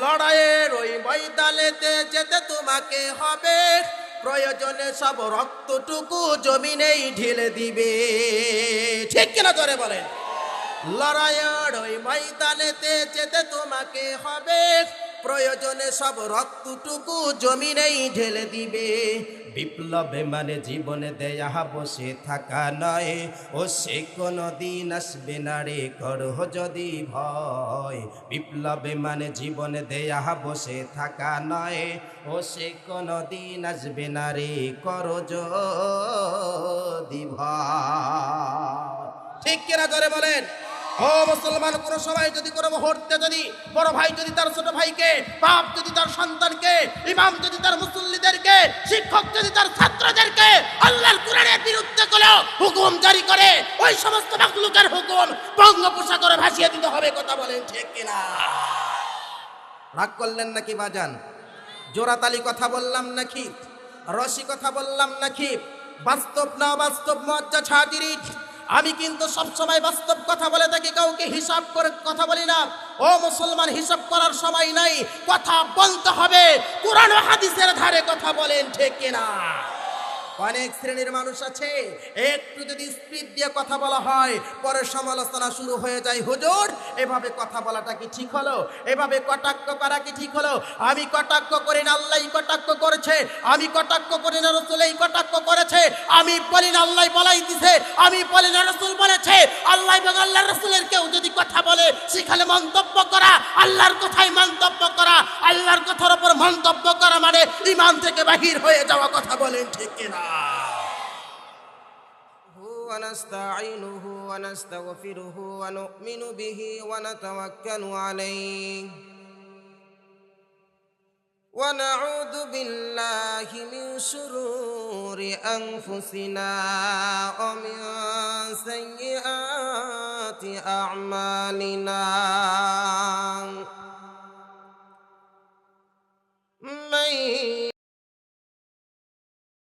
লড়াইয়ের ওই ময়দানেতে যেতে তোমাকে হবে, প্রয়োজনে সব রক্তটুকু জমিনেই ঢেলে দিবে। ঠিক কিনা জোরে বলেন? লড়াইয়ের ওই ময়দানেতে যেতে তোমাকে হবে, প্রয়োজনে সব রক্তটুকু জমিনেই ঢেলে দিবে। বিপ্লবে মানে জীবনে দেয়া বসে থাকা নয়, ও সে কোনো দিন আসবে না রে করো যদি ভয়। বিপ্লবে মানে জীবনে দেয়া বসে থাকা নয়, ও সে কোনো দিন আসবে না রে করো যদি ভয়। ঠিক কিনা জোরে বলেন? ও মুসলমান, কোন সময় যদি কোনো মুহূর্তে যদি বড় ভাই যদি তার ছোট ভাইকে, বাপ যদি তার সন্তানকে, ইমাম যদি তার মুসল্লিদেরকে, শিক্ষক যদি তার ছাত্রদেরকে আল্লাহর কোরআনের বিরুদ্ধে কোনো হুকুম জারি করে, ওই সমস্ত মাখলুকের হুকুম বঙ্গোপসাগরে ভাসিয়ে দিতে হবে। কথা বলেন ঠিক কিনা? রাগ করলেন নাকি বাজান? জোরাতালি কথা বললাম নাকি? রসি কথা বললাম নাকি? বাস্তব না বাস্তব মুআজ্জাজ হাজিরিন, আমি কিন্তু সবসময় বাস্তব কথা বলে থাকি, কাউকে হিসাব করে কথা বলি না। ও মুসলমান, হিসাব করার সময় নাই, কথা বলতে হবে কোরআন ও হাদিসের ধারে। কথা বলেন ঠিক কিনা? অনেক শ্রেণীর মানুষ আছে, একটু যদি স্পিড দিয়ে কথা বলা হয় পরে সমালোচনা শুরু হয়ে যায়। হুজুর, এভাবে কথা বলাটা কি ঠিক হলো? এভাবে কটাক্ষ করা কি ঠিক হলো? আমি কটাক্ষ করি না, আল্লাহই কটাক্ষ করেছে। আমি কটাক্ষ করি না, রাসূলই কটাক্ষ করেছে। আমি বলি না আল্লাহ বলাই দিছে, আমি বলি না রাসূল বলেছে। আল্লাহ এবং আল্লাহর রাসূলের কেউ যদি কথা বলে সেখানে মন্তব্য করা, আল্লাহর কথাই মন্তব্য করা, আল্লাহর কথার উপর মন্তব্য করা মানে ঈমান থেকে বাহির হয়ে যাওয়া। কথা বলেন ঠিক কিনা? ونستعينه ونستغفره ونؤمن به ونتوكل عليه ونعوذ بالله من شرور أنفسنا ومن سيئات أعمالنا